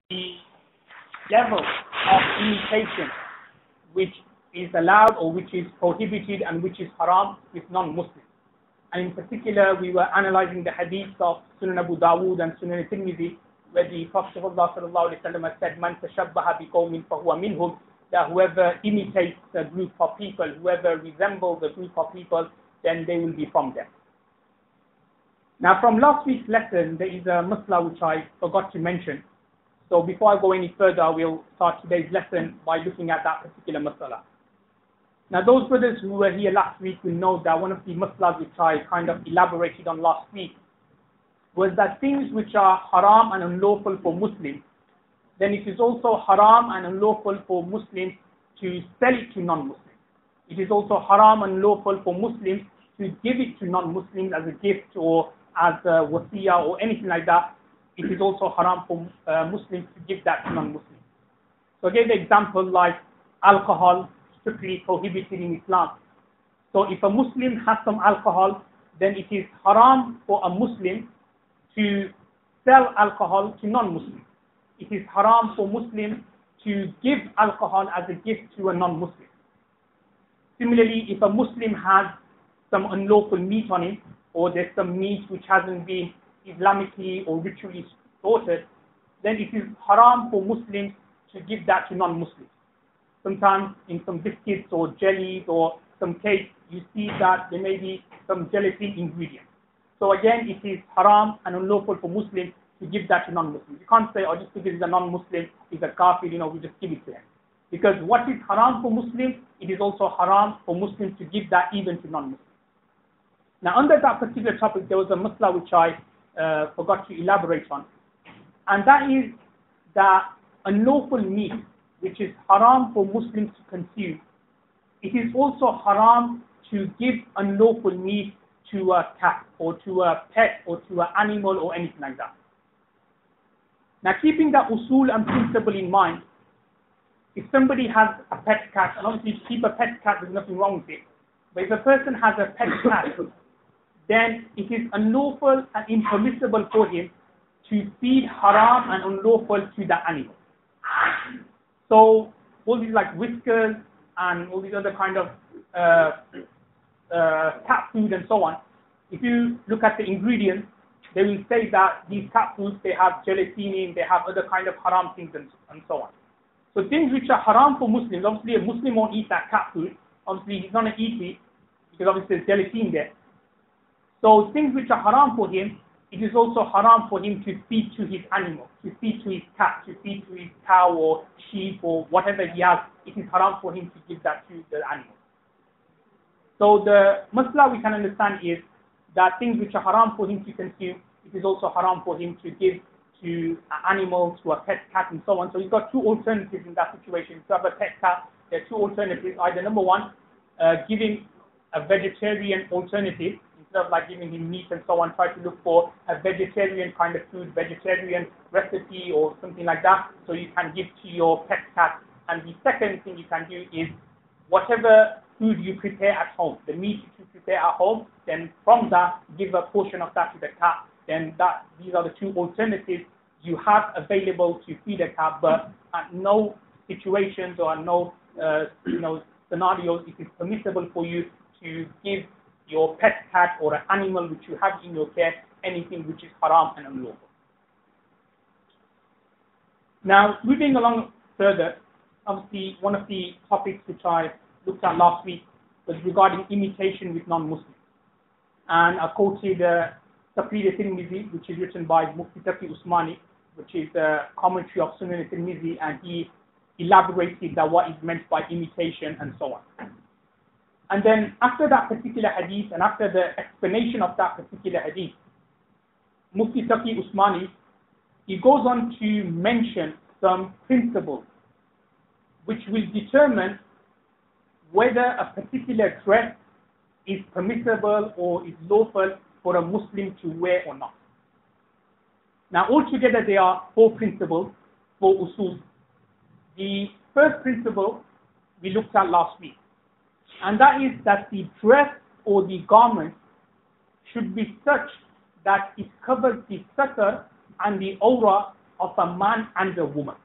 the level of imitation which is allowed or which is prohibited and which is haram with non-Muslims. And in particular, we were analyzing the hadith of Sunan Abu Dawood and Sunan Tirmidhi, where the Prophet ﷺ said, "Man tashabbaha biqawmin fahuwa minhum," that whoever imitates a group of people, whoever resembles a group of people, then they will be from them. Now, from last week's lesson, there is a masla which I forgot to mention. So before I go any further, we'll start today's lesson by looking at that particular masala. Now, those brothers who were here last week will know that one of the maslas which I kind of elaborated on last week was that things which are haram and unlawful for Muslims, then it is also haram and unlawful for Muslims to sell it to non-Muslims. It is also haram and unlawful for Muslims to give it to non-Muslims as a gift or as a wasiyah or anything like that. It is also haram for Muslims to give that to non-Muslims. So I gave the example like alcohol, strictly prohibited in Islam. So if a Muslim has some alcohol, then it is haram for a Muslim to sell alcohol to non-Muslims. It is haram for Muslims to give alcohol as a gift to a non-Muslim. Similarly, if a Muslim has some unlawful meat on him, or there's some meat which hasn't been Islamically or ritually slaughtered, then it is haram for Muslims to give that to non-Muslims. Sometimes in some biscuits or jellies or some cakes, you see that there may be some gelatin ingredients. So again, it is haram and unlawful for Muslims to give that to non-Muslims. You can't say, oh, just because he's a non-Muslim, he's a kafir, we just give it to him. Because what is haram for Muslims, it is also haram for Muslims to give that even to non-Muslims. Now, under that particular topic, there was a masla which I forgot to elaborate on. And that is that unlawful meat, which is haram for Muslims to consume, it is also haram to give unlawful meat to a cat or to a pet or to an animal or anything like that. Now, keeping that usul and principle in mind, if somebody has a pet cat, and obviously to keep a pet cat, there's nothing wrong with it, but if a person has a pet cat, then it is unlawful and impermissible for him to feed haram and unlawful to the animal. So all these like whiskers and all these other kind of cat food and so on, if you look at the ingredients, they will say that these cat foods, they have gelatin in, they have other kind of haram things and so on. So things which are haram for Muslims, obviously a Muslim won't eat that cat food. Obviously he's not going to eat it because obviously there's gelatin there. So things which are haram for him, it is also haram for him to feed to his animal, to feed to his cat, to feed to his cow or sheep or whatever he has. It is haram for him to give that to the animal. So the masla we can understand is that things which are haram for him to consume, it is also haram for him to give to animals, to a pet cat and so on. So you've got two alternatives in that situation. If you have a pet cat, there are two alternatives. Either number one, giving a vegetarian alternative, instead of like giving him meat and so on, try to look for a vegetarian kind of food, vegetarian recipe or something like that, so you can give to your pet cat. And the second thing you can do is whatever food you prepare at home, the meat you prepare at home, then from that, give a portion of that to the cat. Then these are the two alternatives you have available to feed a cat, but at no situations or no scenarios it is permissible for you to give your pet cat or an animal which you have in your care anything which is haram and unlawful. Now, moving along further, obviously one of the topics which I looked at last week was regarding imitation with non-Muslims. And I quoted Tafseer Tirmidhi, which is written by Mufti Taqi Usmani, which is a commentary of Sunan Tirmidhi, and he elaborated that what is meant by imitation and so on. And then after that particular hadith and after the explanation of that particular hadith, Mufti Taqi Usmani, he goes on to mention some principles which will determine whether a particular dress is permissible or is lawful for a Muslim to wear or not. Now altogether there are four principles, four usul. The first principle we looked at last week, and that is that the dress or the garment should be such that it covers the satar and the aura of a man and a woman.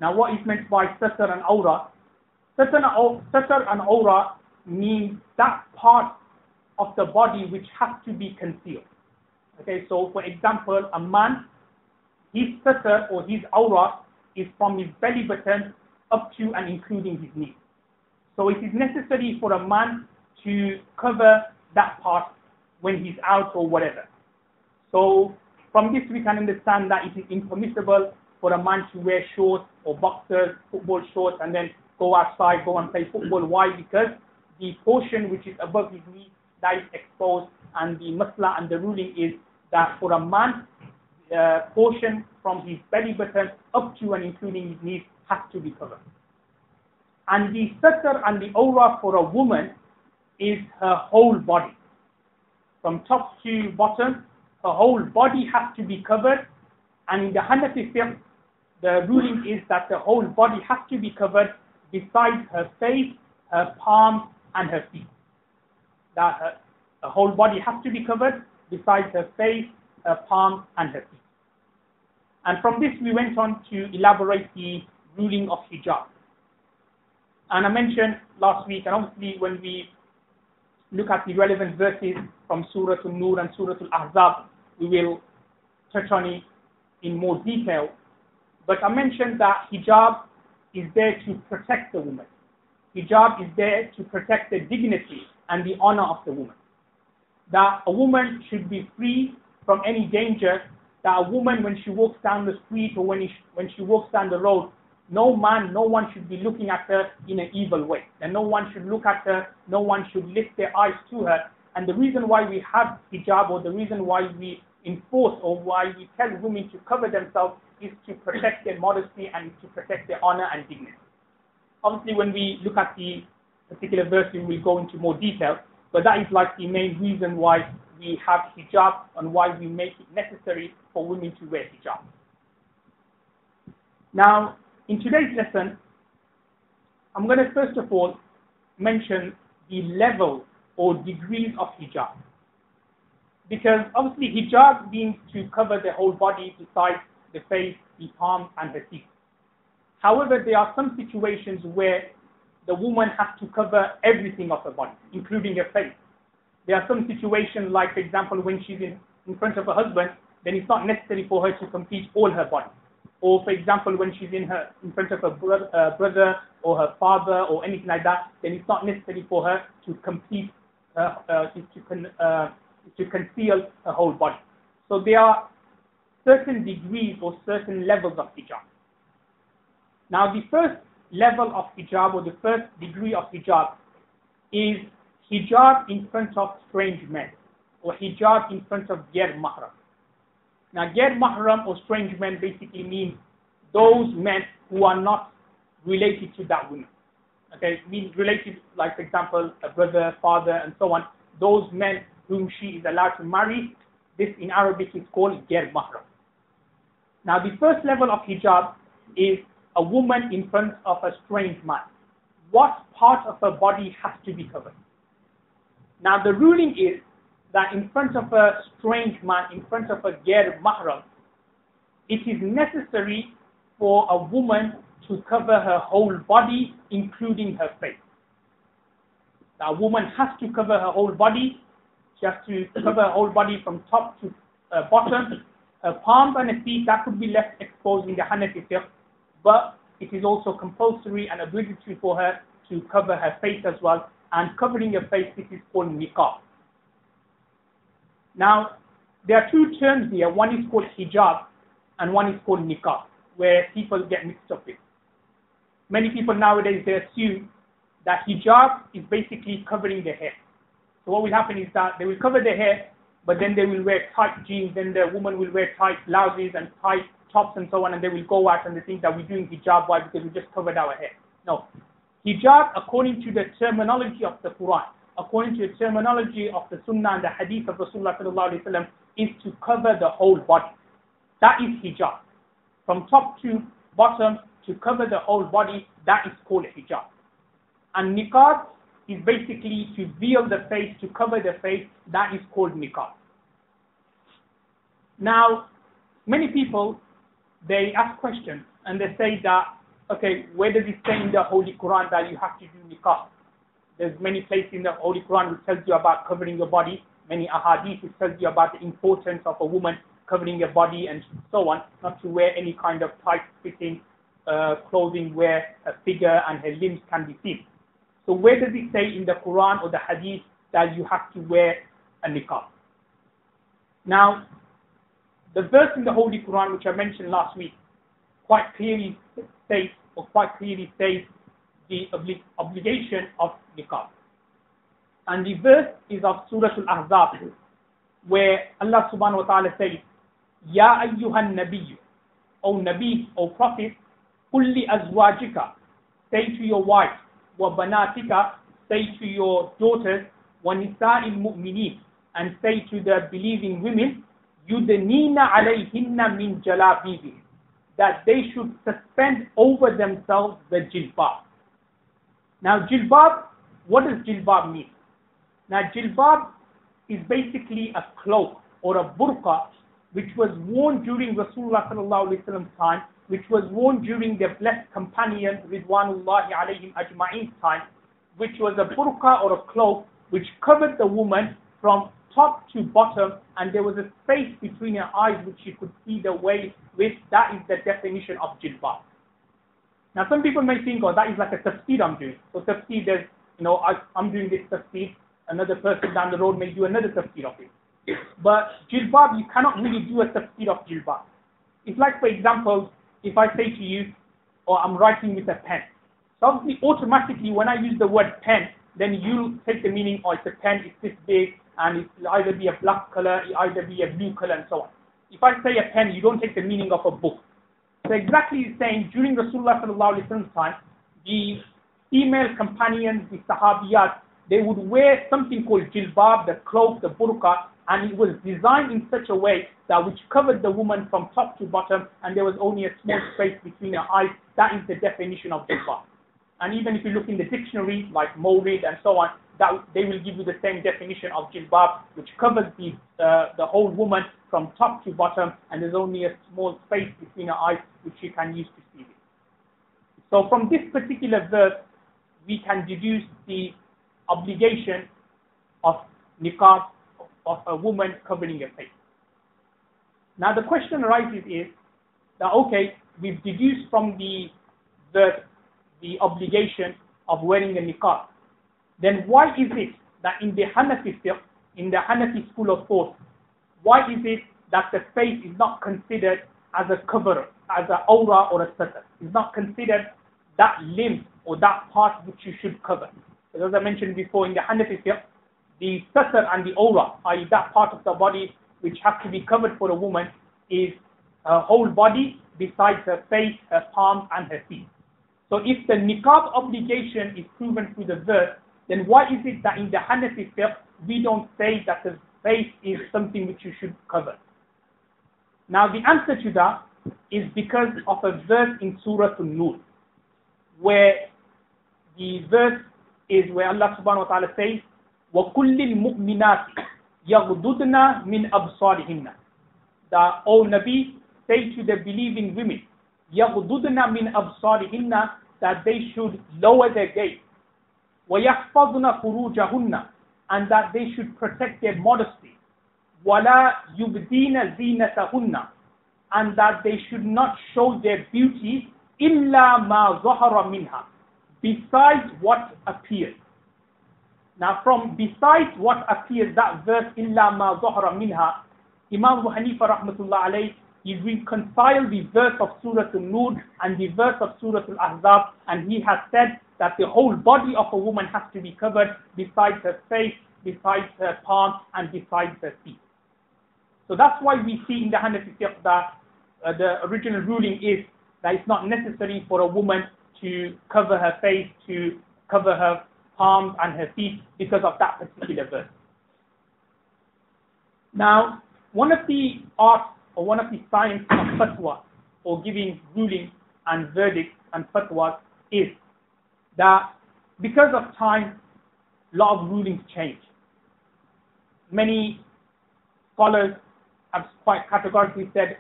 Now, what is meant by satr and awra? Satr and awra means that part of the body which has to be concealed. Okay, so for example, a man, his satr or his awra is from his belly button up to and including his knee. So it is necessary for a man to cover that part when he's out or whatever. So from this we can understand that it is impermissible for a man to wear shorts or boxers, football shorts, and then go outside, go and play football. Why? Because the portion which is above his knee, that is exposed, and the masla and the ruling is that for a man, portion from his belly button up to and including his knees has to be covered. And the satr and the awra for a woman is her whole body. From top to bottom, her whole body has to be covered. And in the Hanafi fiqh, the ruling is that the whole body has to be covered besides her face, her palms, and her feet. That her whole body has to be covered besides her face, her palms, and her feet. And from this we went on to elaborate the ruling of hijab. And I mentioned last week, and obviously when we look at the relevant verses from Surah An-Nur and Surah Al-Ahzab, we will touch on it in more detail. But I mentioned that hijab is there to protect the woman. Hijab is there to protect the dignity and the honor of the woman. That a woman should be free from any danger. That a woman, when she walks down the street or when she walks down the road, no man, no one should be looking at her in an evil way. And no one should look at her, no one should lift their eyes to her. And the reason why we have hijab, or the reason why we enforce or why we tell women to cover themselves, is to protect their modesty and to protect their honor and dignity. Obviously, when we look at the particular verse, we will go into more detail, but that is like the main reason why we have hijab and why we make it necessary for women to wear hijab. Now, in today's lesson, I'm going to first of all mention the level or degrees of hijab. Because obviously hijab means to cover the whole body besides the face, the palms, and the feet. However, there are some situations where the woman has to cover everything of her body, including her face. There are some situations, like for example, when she's in front of her husband, then it's not necessary for her to complete all her body. Or for example, when she's in front of her brother or her father or anything like that, then it's not necessary for her to complete, to conceal her whole body. So there are certain degrees or certain levels of hijab. Now the first level of hijab or the first degree of hijab is hijab in front of strange men, or hijab in front of ghair mahram. Now ghair mahram or strange men basically means those men who are not related to that woman. Okay, means related, like for example, a brother, father, and so on. Those men whom she is allowed to marry, this in Arabic is called ghair mahram. Now the first level of hijab is a woman in front of a strange man. What part of her body has to be covered? Now the ruling is that in front of a strange man, in front of a ghair mahram, it is necessary for a woman to cover her whole body, including her face. Now, a woman has to cover her whole body. She has to cover her whole body from top to bottom. Her palms and her feet, that could be left exposed in the Hanafi fiqh, but it is also compulsory and obligatory for her to cover her face as well. And covering her face, this is called niqab. Now, there are two terms here. One is called hijab and one is called niqab, where people get mixed up with. Many people nowadays, they assume that hijab is basically covering their hair. So what will happen is that they will cover their hair, but then they will wear tight jeans, then the woman will wear tight blouses and tight tops and so on, and they will go out and they think that we're doing hijab. Why? Because we just covered our hair. No. Hijab, according to the terminology of the Quran, according to the terminology of the Sunnah and the Hadith of Rasulullah sallallahu alaihi wasallam, is to cover the whole body. That is hijab. From top to bottom, to cover the whole body, that is called hijab. And niqab is basically to veil the face, to cover the face, that is called niqab. Now, many people, they ask questions and they say that, okay, where does it say in the Holy Quran that you have to do niqab? There's many places in the Holy Quran which tells you about covering your body, many ahadith which tells you about the importance of a woman covering your body and so on, not to wear any kind of tight-fitting clothing where a figure and her limbs can be seen. So where does it say in the Quran or the hadith that you have to wear a niqab? Now, the verse in the Holy Quran which I mentioned last week quite clearly states the obligation of niqab. And the verse is of Surah Al-Ahzab, where Allah subhanahu wa ta'ala says, Ya ayyuhan nabiyyu, O Nabi, O Prophet, kulli azwajika, say to your wife, wa banatika, say to your daughters, wa nisa'il mu'mineen, and say to the believing women, yudnina alayhinna min jalabibihim, that they should suspend over themselves the jilbab. Now jilbab, what does jilbab mean? Now jilbab is basically a cloak or a burqa which was worn during Rasulullah sallallahu alaihi wasallam's time, which was worn during the blessed companion Ridwanullahi alayhim ajma'in's time, which was a burqa or a cloak which covered the woman from top to bottom, and there was a space between her eyes which she could see the way with. That is the definition of jilbab. Now some people may think, oh, that is like a tafseer I'm doing. So tafseer, there's, I'm doing this tafseer, another person down the road may do another tafseer of it. But jilbab, you cannot really do a tafseer of jilbab. It's like, for example, if I say to you, or I'm writing with a pen. So obviously, automatically, when I use the word pen, then you take the meaning, oh, it's a pen, it's this big, and it'll either be a black color, it'll either be a blue color, and so on. If I say a pen, you don't take the meaning of a book. So exactly the same, during Rasulullah sallallahu alaihi wasallam's time, the female companions, the sahabiyat, they would wear something called jilbab, the cloak, the burqa, and it was designed in such a way that which covered the woman from top to bottom, and there was only a small space between her eyes. That is the definition of jilbab. And even if you look in the dictionary, like Mawrid and so on, that they will give you the same definition of jilbab, which covers the whole woman from top to bottom, and there's only a small space between her eyes which she can use to see it. So from this particular verse, we can deduce the obligation of niqab, of a woman covering her face. Now the question arises is that, okay, we've deduced from the verse the obligation of wearing a niqab. Then why is it that in the Hanafi fiqh, in the Hanafi school of thought, why is it that the face is not considered as a cover, as an aura or a satar? It's not considered that limb or that part which you should cover. As I mentioned before, in the Hanafi fiqh, the satar and the aura, i.e. that part of the body which has to be covered for a woman, is her whole body besides her face, her palms and her feet. So if the niqab obligation is proven through the verse, then why is it that in the Hanafi fiqh we don't say that the face is something which you should cover? Now the answer to that is because of a verse in Surah An-Nur, where the verse is where Allah subhanahu wa ta'ala says, وَكُلِّ الْمُؤْمِنَاتِ يَغْضُضْنَ مِنْ أَبْصَارِهِنَّ, that, O Nabi, say to the believing women, يَغْضُضْنَ مِنْ أَبْصَارِهِنَّ, that they should lower their gaze, وَيَحْفَظْنَ فُرُوجَهُنَّ, and that they should protect their modesty, وَلَا يُبْدِينَ زِينَتَهُنَّ, and that they should not show their beauty إِلَّا مَا ظَهَرَ مِنْهَا, besides what appears. Now from besides what appears, that verse إِلَّا مَا ظَهَرَ مِنْهَا, Imam Abu Hanifa rahmatullah alayhi, he reconciled the verse of Surah An-Nur and the verse of Surah Al-Ahzab, and he has said that the whole body of a woman has to be covered besides her face, besides her palm, and besides her feet. So that's why we see in the Hanafi fiqh that the original ruling is that it's not necessary for a woman to cover her face, to cover her palms and her feet because of that particular verse. Now, one of the arts or one of the science of fatwa, or giving rulings and verdicts and fatwas, is that because of time, a lot of rulings change. Many scholars have quite categorically said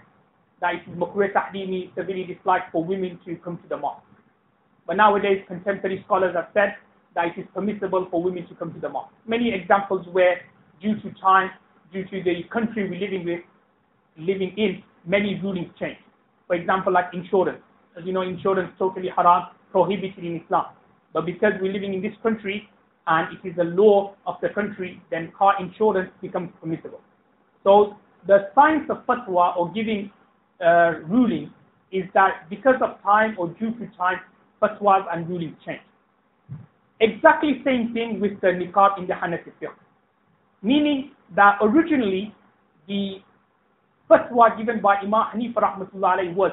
that it is makruh tahdimi, severely disliked for women to come to the mosque. But nowadays, contemporary scholars have said that it is permissible for women to come to the mosque. Many examples where, due to time, due to the country we're living in, many rulings change. For example, like insurance. As you know, insurance is totally haram, prohibited in Islam. But because we're living in this country and it is the law of the country, then car insurance becomes permissible. So the science of fatwa or giving ruling is that because of time or due to time, fatwas and rulings change. Exactly same thing with the niqab in the Hanafi fiqh. Meaning that originally the fatwa given by Imam Hanifa rahmatullah alayhi was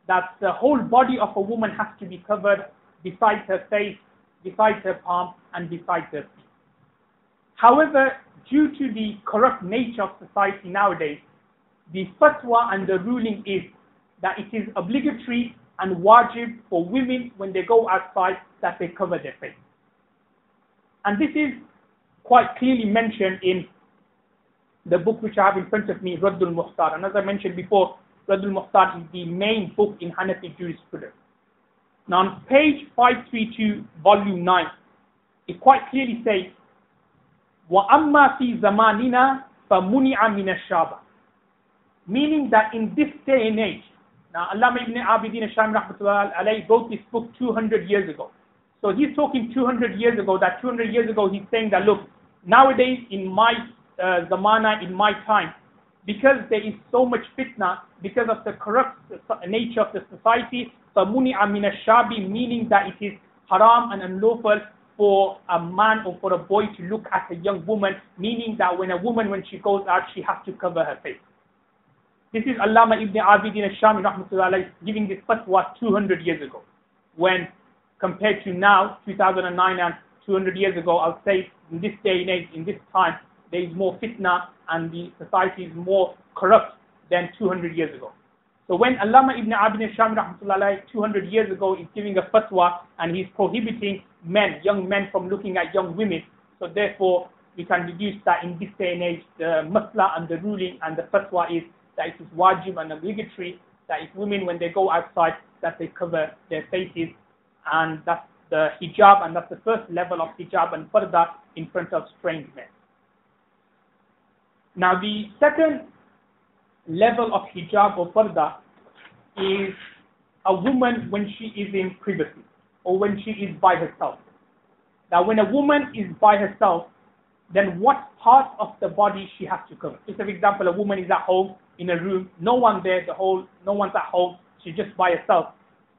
that the whole body of a woman has to be covered besides her face, besides her palm, and besides her feet. However, due to the corrupt nature of society nowadays, the fatwa and the ruling is that it is obligatory and wajib for women when they go outside that they cover their face. And this is quite clearly mentioned in the book which I have in front of me, Raddul Muhtar. And as I mentioned before, Raddul Muhtar is the main book in Hanafi jurisprudence. Now on page 532, volume 9, it quite clearly says, وَأَمَّا فِي زَمَانِنَا فَمُنِعَ مِنَ الشَّابَةِ. Meaning that in this day and age, now Allama ibn Abidin Ashami rahmatullah alayhi wrote this book 200 years ago. So he's talking 200 years ago, that 200 years ago he's saying that, look, nowadays in my zamana, in my time, because there is so much fitna, because of the corrupt nature of the society, فَمُنِعَ مِنَ الشَّابِ, meaning that it is haram and unlawful for a man or for a boy to look at a young woman, meaning that when a woman, when she goes out, she has to cover her face. This is Allama ibn Abidin Ashami rahmatullah alayhi giving this fatwa 200 years ago. When compared to now, 2009 and 200 years ago, I'll say in this day and age, in this time, there is more fitna and the society is more corrupt than 200 years ago. So when Allama ibn Abidin Ashami rahmatullah alayhi 200 years ago is giving a fatwa and he's prohibiting men, young men from looking at young women, so therefore we can deduce that in this day and age, the masla and the ruling and the fatwa is that it is wajib and obligatory that if women, when they go outside, that they cover their faces, and that's the hijab, and that's the first level of hijab and parda in front of strange men. Now the second level of hijab or parda is a woman when she is in privacy or when she is by herself. Now when a woman is by herself, then what part of the body she has to cover? Just for example, a woman is at home in a room, no one there, no one's at home, she's just by herself.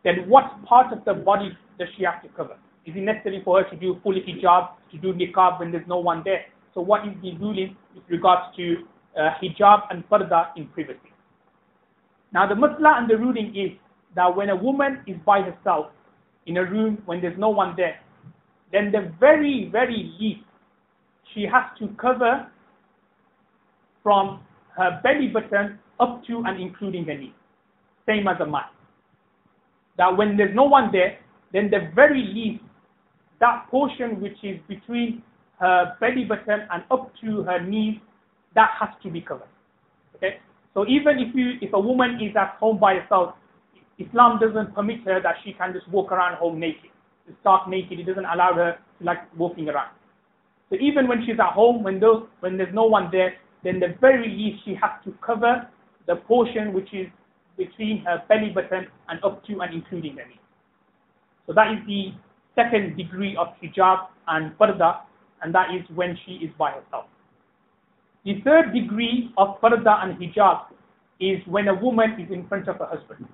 Then what part of the body does she have to cover? Is it necessary for her to do full hijab, to do niqab when there's no one there? So what is the ruling with regards to hijab and parda in privacy? Now the masla and the ruling is that when a woman is by herself in a room when there's no one there, then the very, very least she has to cover from her belly button up to and including her knee. Same as a man. That when there's no one there, then the very least, that portion which is between her belly button and up to her knees, that has to be covered. Okay? So even if a woman is at home by herself, Islam doesn't permit her that she can just walk around home naked. Stark naked, it doesn't allow her to like walking around. So even when she's at home, when there's no one there, then the very least she has to cover the portion which is between her belly button and up to and including her knee. So that is the second degree of hijab and parda, and that is when she is by herself. The third degree of parda and hijab is when a woman is in front of her husband.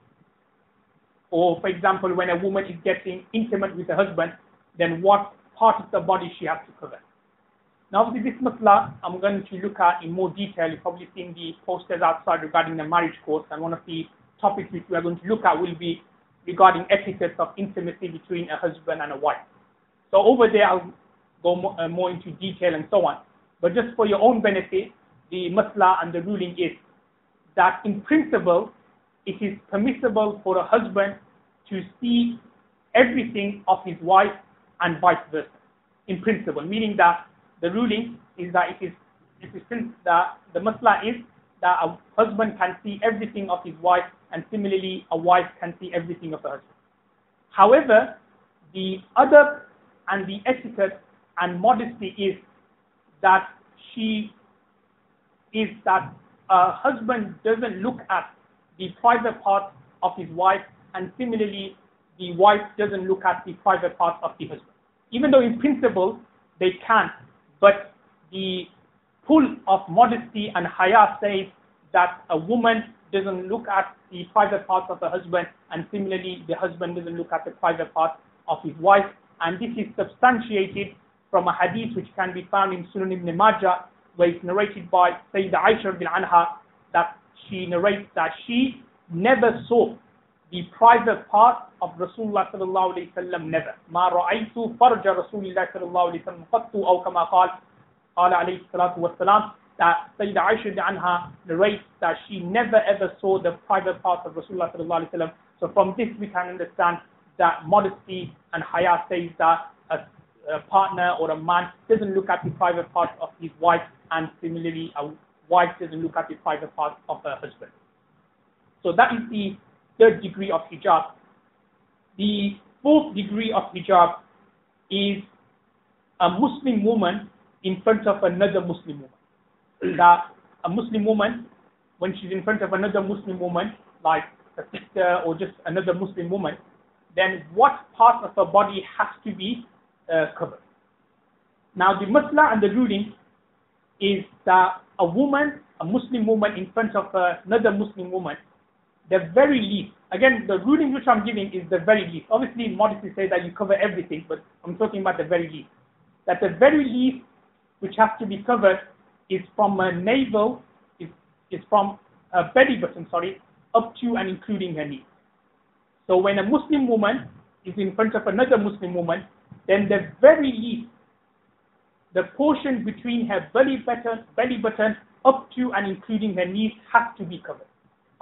Or for example, when a woman is getting intimate with her husband, then what part of the body she has to cover. Now obviously this masla I'm going to look at in more detail. You've probably seen the posters outside regarding the marriage course, and one of the topics which we are going to look at will be regarding etiquette of intimacy between a husband and a wife. So over there I'll go more into detail and so on. But just for your own benefit, the masla and the ruling is that in principle it is permissible for a husband to see everything of his wife and vice versa. In principle, meaning that the ruling is that the masla is that a husband can see everything of his wife, and similarly a wife can see everything of her husband. However, the adab and the etiquette and modesty is that a husband doesn't look at the private parts of his wife, and similarly the wife doesn't look at the private parts of the husband. Even though in principle they can, but the pull of modesty and haya says that a woman doesn't look at the private parts of her husband, and similarly the husband doesn't look at the private parts of his wife. And this is substantiated from a hadith which can be found in Sunan ibn Majah, where it's narrated by Sayyidah Aisha anha, that she narrates that she never saw the private part of Rasulullah sallallahu alayhi wasallam, never. Ma ra'aytu farja Rasulullah sallallahu alayhi wasallam qattu, aw kama qala alayhi salatu wassalam, that Sayyidah Aisha anha narrates that she never ever saw the private parts of Rasulullah sallallahu alayhi wasallam. So from this we can understand that modesty and haya says that a partner or a man doesn't look at the private parts of his wife, and similarly a wife doesn't look at the private parts of her husband. So that is the third degree of hijab. The fourth degree of hijab is a Muslim woman in front of another Muslim woman. That a Muslim woman, when she's in front of another Muslim woman, like a sister or just another Muslim woman, then what part of her body has to be covered? Now the masla and the ruling is that a woman, a Muslim woman in front of another Muslim woman, the very least, again the ruling which I'm giving is the very least. Obviously modesty says that you cover everything, but I'm talking about the very least. That the very least which has to be covered is from a navel, is from a belly button, up to and including her knee. So when a Muslim woman is in front of another Muslim woman, then the very least, the portion between her belly button up to and including her knees has to be covered.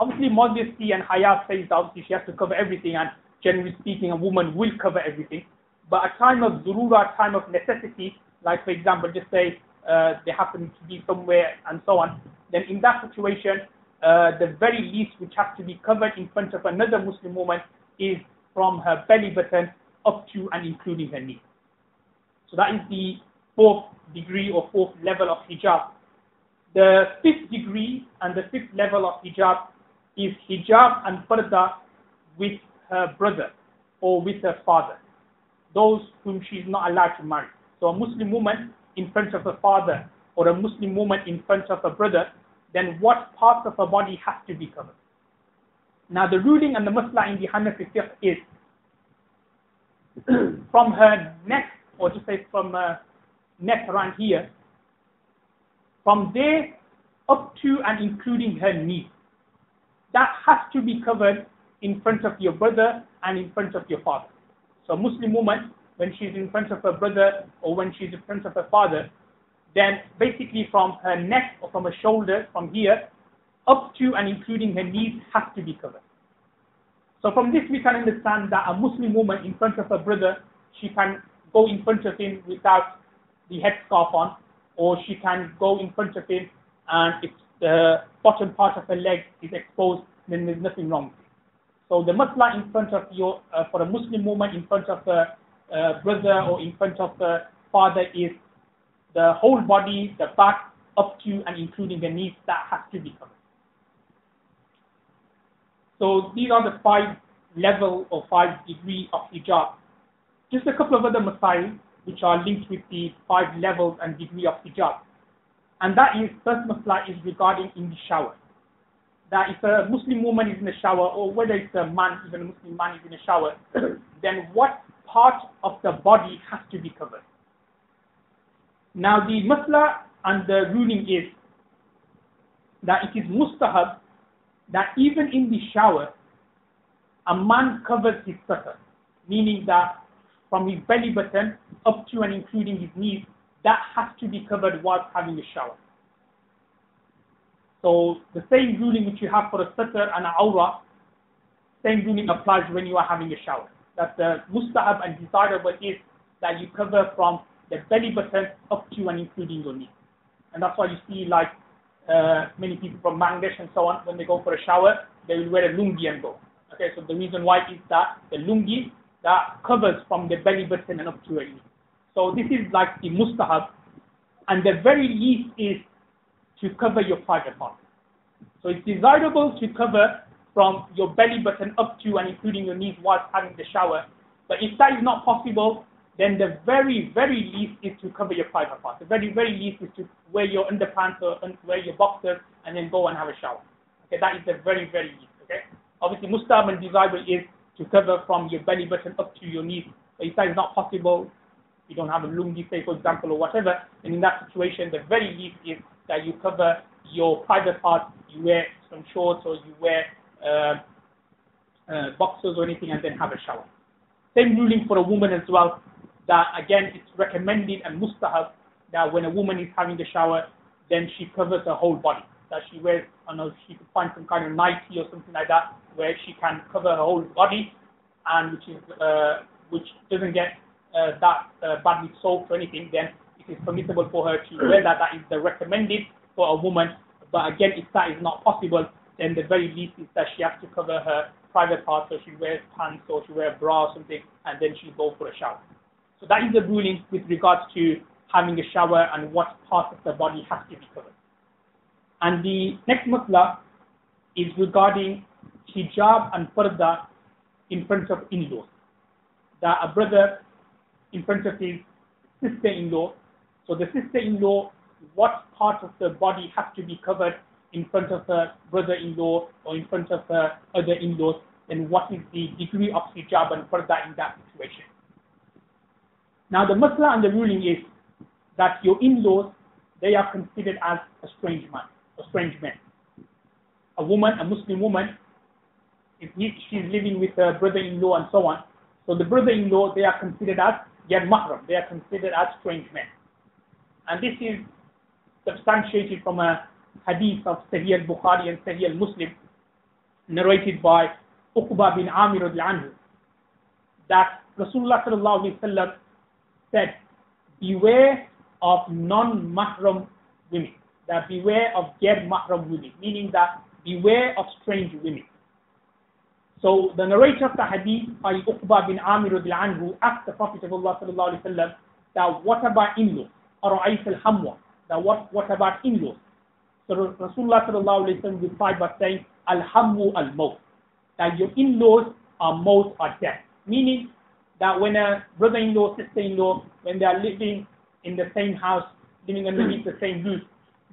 Obviously modesty and haya says that obviously she has to cover everything, and generally speaking a woman will cover everything. But a time of zurura, a time of necessity, like for example just say they happen to be somewhere and so on, then in that situation the very least which has to be covered in front of another Muslim woman is from her belly button up to and including her knee. So that is the fourth degree or fourth level of hijab. The fifth degree and the fifth level of hijab is hijab and parda with her brother or with her father, those whom she is not allowed to marry. So a Muslim woman in front of her father or a Muslim woman in front of her brother, then what parts of her body has to be covered? Now the ruling and the masla in the Hanafi fiqh is from her neck, or just say from her neck around here, from there up to and including her knee, that has to be covered in front of your brother and in front of your father. So a Muslim woman, when she's in front of her brother or when she's in front of her father, then basically from her neck or from her shoulder, from here, up to and including her knees has to be covered. So from this we can understand that a Muslim woman in front of her brother, she can go in front of him without the headscarf on, or she can go in front of him and if the bottom part of her leg is exposed, then there's nothing wrong with it. So the masla in front of your, for a Muslim woman in front of her brother or in front of her father is the whole body, the back, up to and including the knees, that has to be covered. So these are the 5 level or 5 degree of hijab. Just a couple of other masail which are linked with the 5 levels and degree of hijab. And that is, first masla is regarding in the shower. That if a Muslim woman is in the shower, or whether it's a man, even a Muslim man is in the shower, then what part of the body has to be covered? Now the masla and the ruling is that it is mustahab that even in the shower, a man covers his sutter, meaning that from his belly button up to and including his knees, that has to be covered whilst having a shower. So the same ruling which you have for a sutter and an awra, same ruling applies when you are having a shower. That the mustahab and desirable is that you cover from the belly button up to and including your knee. And that's why you see like many people from Bangladesh and so on, when they go for a shower, they will wear a lungi and go. Okay, so the reason why is that the lungi that covers from the belly button and up to your knee. So this is like the mustahab, and the very least is to cover your private part. So it's desirable to cover from your belly button up to and including your knees whilst having the shower. But if that is not possible, then the very, very least is to cover your private part. The very, very least is to wear your underpants or wear your boxers and then go and have a shower. Okay, that is the very, very least. Okay, obviously mustahab and desirable is to cover from your belly button up to your knees. But if that is not possible, you don't have a lungi, say for example, or whatever, then in that situation, the very least is that you cover your private part. You wear some shorts or you wear boxers or anything, and then have a shower. Same ruling for a woman as well, that again it's recommended and mustahab that when a woman is having a shower, then she covers her whole body. That she wears, I don't know, she could find some kind of nightie or something like that, where she can cover her whole body, and which doesn't get badly soaked or anything, then it is permissible for her to wear that. That is the recommended for a woman. But again, if that is not possible, then the very least is that she has to cover her private parts, so she wears pants or she wears a bra or something, and then she'll go for a shower. So that is the ruling with regards to having a shower and what part of the body has to be covered. And the next masla is regarding hijab and parda in front of in-laws. That a brother in front of his sister-in-law, so the sister-in-law, what part of the body has to be covered in front of her brother-in-law or in front of her other in-laws, then what is the degree of hijab and parda in that situation? Now the masla and the ruling is that your in-laws, they are considered as a strange man. A woman, a Muslim woman, if she's living with her brother-in-law and so on, so the brother-in-law, they are considered as mahram, they are considered as strange men. And this is substantiated from a hadith of Sahih al-Bukhari and Sahih al-Muslim, narrated by Uqba bin Amir anhu, that Rasulullah sallallahu alaihi wasallam said, beware of non-mahram women, that beware of ghair mahram women, meaning that beware of strange women. So the narrator of the hadith, Uqba bin Amir anhu, asked the Prophet of Allah sallallahu alaihi wasallam, that what about in-laws? Ara'ayt al-hamwa, that what about in-laws? So Rasulullah sallallahu alaihi wasallam replied by saying, al-hamwu al-maut, that your in-laws are maut, are death. Meaning that when a brother-in-law, sister-in-law, when they are living in the same house, living underneath the same roof,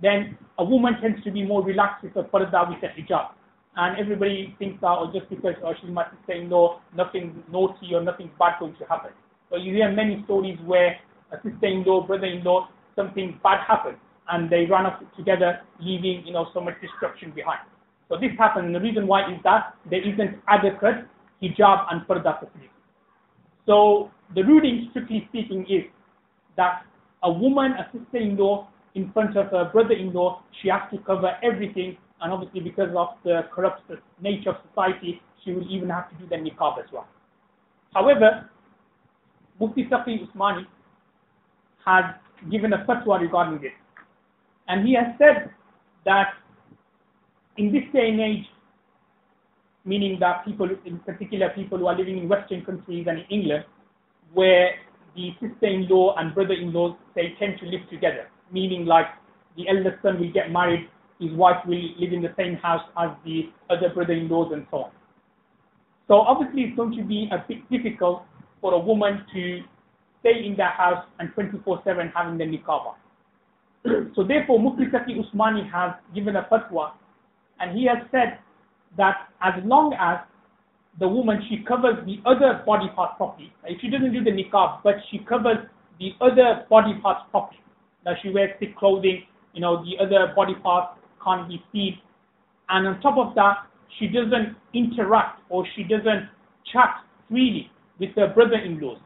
then a woman tends to be more relaxed with her parda, with her hijab. And everybody thinks that, or just because she's my sister-in-law, nothing naughty or nothing bad going to happen. So you hear many stories where a sister-in-law, brother-in-law, something bad happens, and they run off together, leaving so much destruction behind. So this happens, and the reason why is that there isn't adequate hijab and parda facility. So the ruling, strictly speaking, is that a woman, a sister-in-law, in front of her brother-in-law, she has to cover everything, and obviously because of the corrupt nature of society, she will even have to do the niqab as well. However, Mufti Taqi Usmani has given a fatwa regarding this, and he has said that in this day and age, meaning that people, in particular people who are living in Western countries and in England, where the sister-in-law and brother-in-laws, they tend to live together, meaning like the eldest son will get married, his wife will live in the same house as the other brother-in-laws and so on. So obviously it's going to be a bit difficult for a woman to stay in that house and 24/7 having the niqab on. So therefore Mufti Taqi Usmani has given a fatwa, and he has said that as long as the woman, she covers the other body parts properly, if she doesn't do the niqab, but she covers the other body parts properly, that she wears thick clothing, the other body parts can't be seen, and on top of that, she doesn't interact or she doesn't chat freely with her brother-in-laws,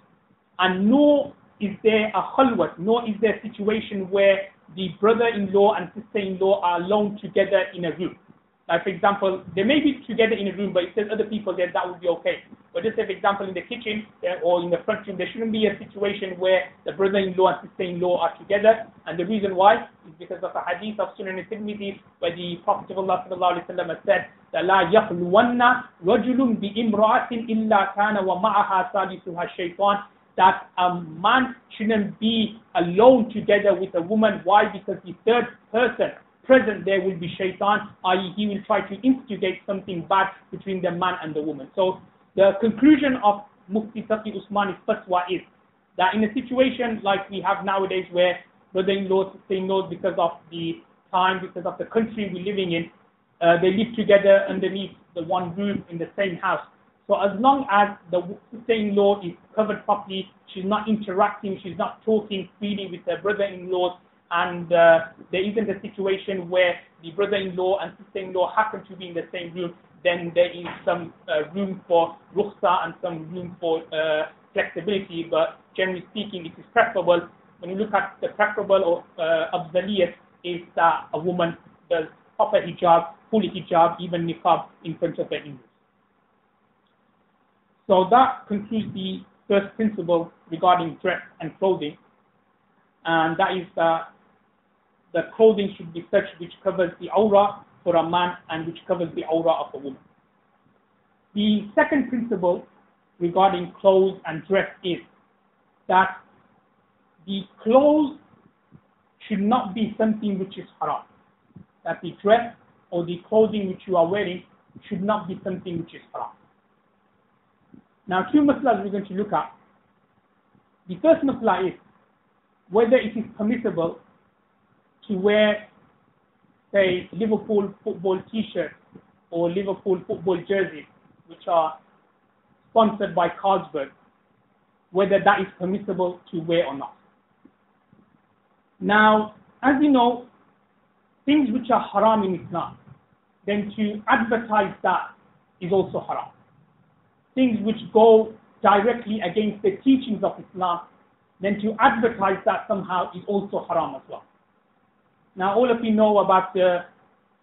and nor is there a khalwat, nor is there a situation where the brother-in-law and sister-in-law are alone together in a room. Like for example, they may be together in a room, but if there's other people there, that would be okay. But just say for example in the kitchen or in the front room, there shouldn't be a situation where the brother-in-law and sister-in-law are together. And the reason why is because of a hadith of Sunan al-Tirmidhi where the Prophet of Allah sallallahu alaihi wasallam said that لا يخلون رجل بامرأة إلا كان ومعها ثالثها الشيطان, that a man shouldn't be alone together with a woman. Why? Because the third person present there will be shaitan, i.e. he will try to instigate something bad between the man and the woman. So the conclusion of Mufti Taqi Usmani's fatwa is that in a situation like we have nowadays where brother-in-laws, sister-in-laws, because of the time, because of the country we're living in, they live together underneath the one roof in the same house. So as long as the sister-in-law is covered properly, she's not interacting, she's not talking freely with her brother-in-laws, and there isn't a situation where the brother-in-law and sister-in-law happen to be in the same room, then there is some room for rukhsa and some room for flexibility. But generally speaking, it is preferable. When you look at the preferable afdaliyat is that a woman does proper hijab, full hijab, even niqab in front of her in-laws. So that concludes the first principle regarding dress and clothing, and that is that the clothing should be such which covers the aura for a man and which covers the aura of a woman. The second principle regarding clothes and dress is that the clothes should not be something which is haram. That the dress or the clothing which you are wearing should not be something which is haram. Now, two mas'las we're going to look at. The first mas'la is whether it is permissible to wear, say, Liverpool football t-shirts or Liverpool football jerseys, which are sponsored by Carlsberg, whether that is permissible to wear or not. Now, as you know, things which are haram in Islam, then to advertise that is also haram. Things which go directly against the teachings of Islam, then to advertise that somehow is also haram as well. Now, all of you know about the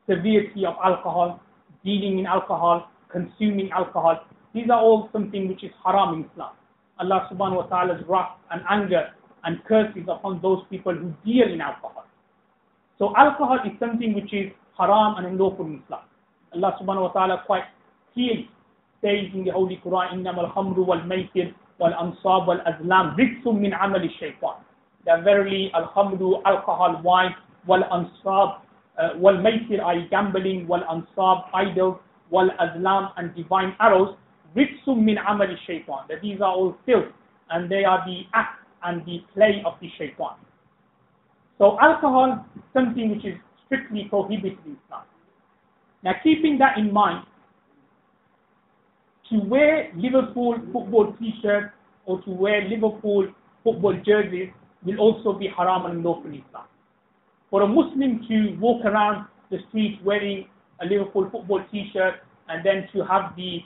severity of alcohol, dealing in alcohol, consuming alcohol. These are all something which is haram in Islam. Allah subhanahu wa ta'ala's wrath and anger and curses upon those people who deal in alcohol. So alcohol is something which is haram and unlawful in Islam. Allah subhanahu wa ta'ala quite clearly says in the Holy Quran, إِنَّمَا الْخَمْرُ وَالْمَيْسِرُ وَالْأَنصَابُ وَالْأَزْلَامُ رِجْسٌ مِّنْ عَمَلِ الشَّيْطَانِ. That verily al-khamru, alcohol, wine, wal-ansab, wal-maysir, i.e. gambling, wal-ansab, idols, wal-azlam, and divine arrows, ritsum min amali shaitan. That these are all filth, and they are the act and the play of the shaitan. So alcohol is something which is strictly prohibited in Islam. Now, keeping that in mind, to wear Liverpool football t-shirts or to wear Liverpool football jerseys will also be haram and unlawful in Islam. For a Muslim to walk around the street wearing a Liverpool football t-shirt and then to have the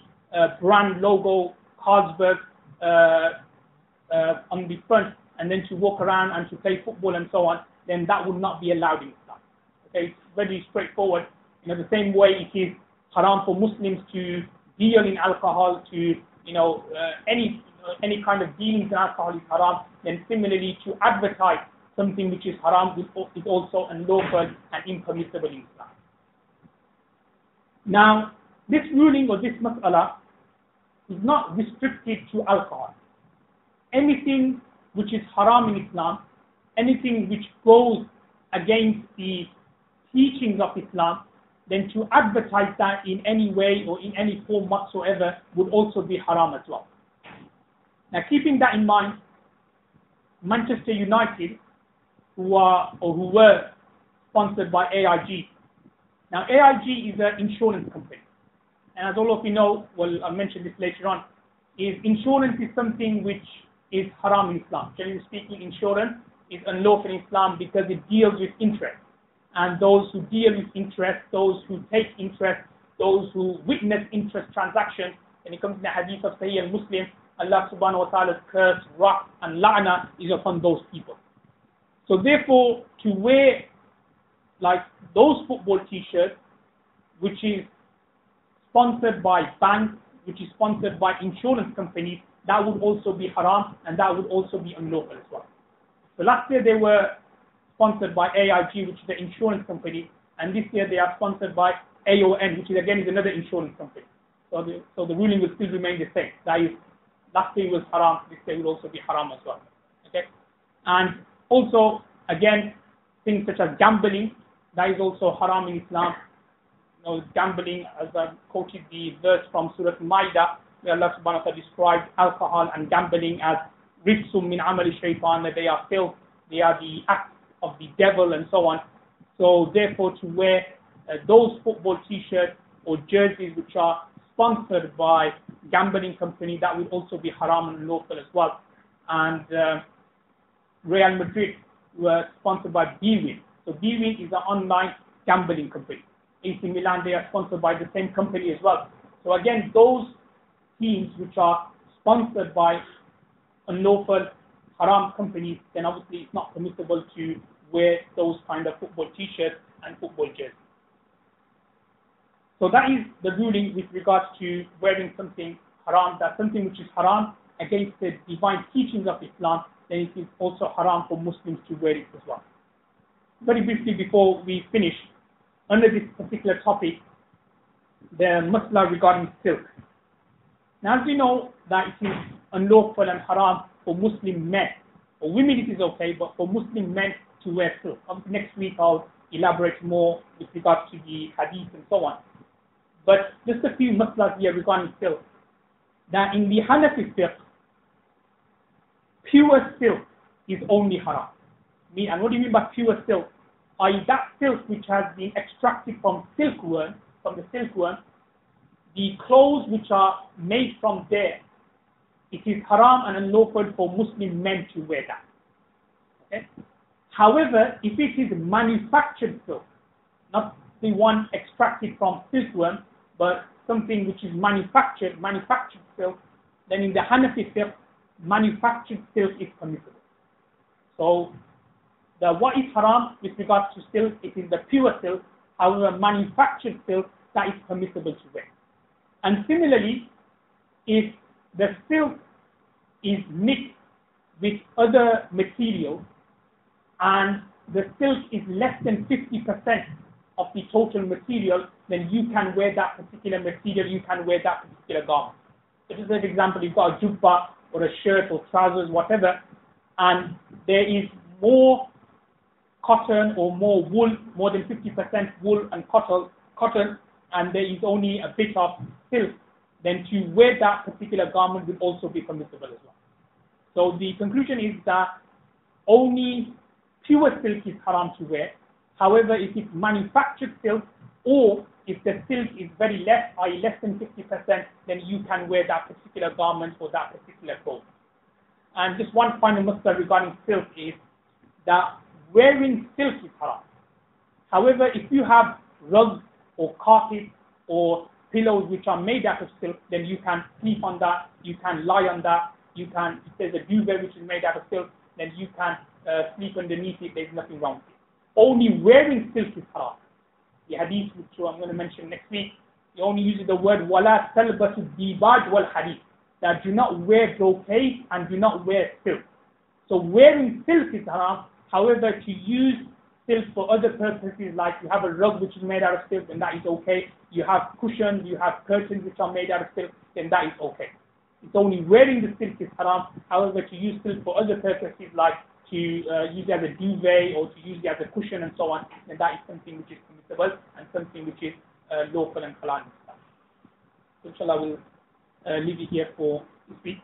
brand logo Carlsberg on the front and then to walk around and to play football and so on, then that would not be allowed in Islam. Okay, it's very straightforward. In the same way it is haram for Muslims to deal in alcohol, to any kind of dealings in alcohol is haram. Then similarly, to advertise something which is haram is also unlawful and impermissible in Islam. Now, this ruling or this mas'ala is not restricted to alcohol. Anything which is haram in Islam, anything which goes against the teachings of Islam, then to advertise that in any way or in any form whatsoever would also be haram as well. Now, keeping that in mind, Manchester United, who were sponsored by AIG. Now, AIG is an insurance company. And as all of you know, well, I'll mention this later on, is insurance is something which is haram in Islam. Generally speaking, insurance is unlawful in Islam because it deals with interest. And those who deal with interest, those who take interest, those who witness interest transactions, when it comes to the hadith of Sahih al-Muslim, Allah subhanahu wa ta'ala's curse, wrath and la'na is upon those people. So therefore, to wear like those football t-shirts, which is sponsored by banks, which is sponsored by insurance companies, that would also be haram and that would also be unlawful as well. So last year there were sponsored by AIG, which is the insurance company, and this year they are sponsored by AON, which is again is another insurance company. So the ruling will still remain the same. That is, last year was haram, this year will also be haram as well. Okay, and also again things such as gambling, that is also haram in Islam. You know, gambling, as I quoted the verse from Surah Al-Ma'idah, where Allah subhanahu wa ta'ala described alcohol and gambling as rijsum min amali shaytan, that they are filth, they are the acts of the devil and so on. So therefore to wear those football t-shirts or jerseys which are sponsored by gambling company, that would also be haram and lawful as well. And Real Madrid were sponsored by Bwin. So Bwin is an online gambling company. AC Milan, they are sponsored by the same company as well. So again, those teams which are sponsored by unlawful haram companies, then obviously it's not permissible to wear those kind of football t-shirts and football jerseys. So that is the ruling with regards to wearing something haram. That's something which is haram against the divine teachings of Islam, then it is also haram for Muslims to wear it as well. Very briefly before we finish, under this particular topic, the masla regarding silk. Now as we know that it is unlawful and haram for Muslim men, for women it is okay, but for Muslim men to wear silk. Next week I'll elaborate more with regards to the hadith and so on. But just a few maslas here regarding silk. That in the Hanafi fiqh, pure silk is only haram. And what do you mean by pure silk? I.e. that silk which has been extracted from silkworm, the clothes which are made from there, it is haram and unlawful for Muslim men to wear that. Okay? However, if it is manufactured silk, not the one extracted from silkworm, but something which is manufactured silk, then in the Hanafi fiqh, manufactured silk is permissible. So what is haram with regards to silk, it is the pure silk. However, manufactured silk, that is permissible to wear. And similarly, if the silk is mixed with other materials and the silk is less than 50% of the total material, then you can wear that particular material, you can wear that particular garment. So just as an example, you've got a jubba or a shirt or trousers, whatever, and there is more cotton or more wool, more than 50% wool and cotton, and there is only a bit of silk, then to wear that particular garment will also be permissible as well. So the conclusion is that only pure silk is haram to wear. However, if it's manufactured silk, or if the silk is very less, i.e. less than 50%, then you can wear that particular garment or that particular cloth. And just one final masala regarding silk is that wearing silk is haram. However, if you have rugs or carpets or pillows which are made out of silk, then you can sleep on that, you can lie on that, you can, if there's a duvet which is made out of silk, then you can sleep underneath it, there's nothing wrong with it. Only wearing silk is haram. The hadith which I'm going to mention next week, he only uses the word wala talbasu dibaj wal hadith, that do not wear brocade and do not wear silk. So wearing silk is haram. However, to use silk for other purposes, like you have a rug which is made out of silk, then that is okay. You have cushions, you have curtains which are made out of silk, then that is okay. It's only wearing the silk is haram. However, to use silk for other purposes, like to use it as a duvet or to use it as a cushion and so on, then that is something which is permissible and something which is lawful and halal. So inshallah, we'll leave it here for this week.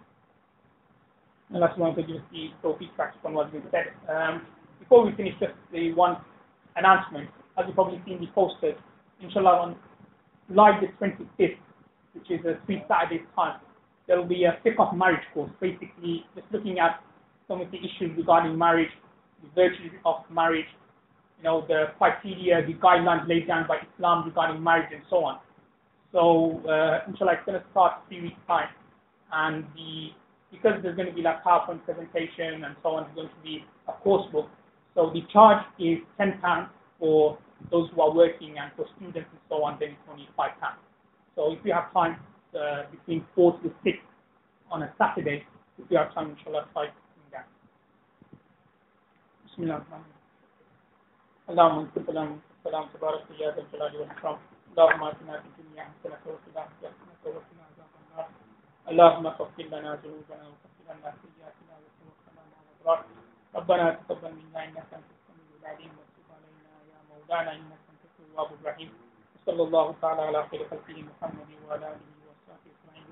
Allah subhanahu wa ta'ala give us the tawfiq practice on what's been said. Before we finish, just the one announcement. As you've probably seen the posters, inshallah on July the 25th, which is a sweet Saturday's time, there will be a fiqh of marriage course, basically just looking at some of the issues regarding marriage, the virtues of marriage, the criteria, the guidelines laid down by Islam regarding marriage and so on. So, inshallah, it's going to start 3 weeks' time. And because there's going to be like PowerPoint presentation and so on, it's going to be a course book. So the charge is £10 for those who are working, and for students and so on, then it's only £5. So if you have time between 4 to 6 on a Saturday, if you have time, inshallah, try doing that. Bismillah. اللهم انصر السلام تبارك يا ذا الجلال والإكرام. اللهم آتنا في الدنيا حسنة وفي الآخرة حسنة وقنا عذاب النار. اللهم اغفر لنا ذنوبنا وكفر عنا سيئاتنا وتوفنا مع الأبرار. ربنا تقبل منا إنك أنت السميع العليم وتب علينا يا مولانا إنك أنت التواب الرحيم. وصلى الله تعالى على خير خلقه محمد وعلى آله وصحبه أجمعين.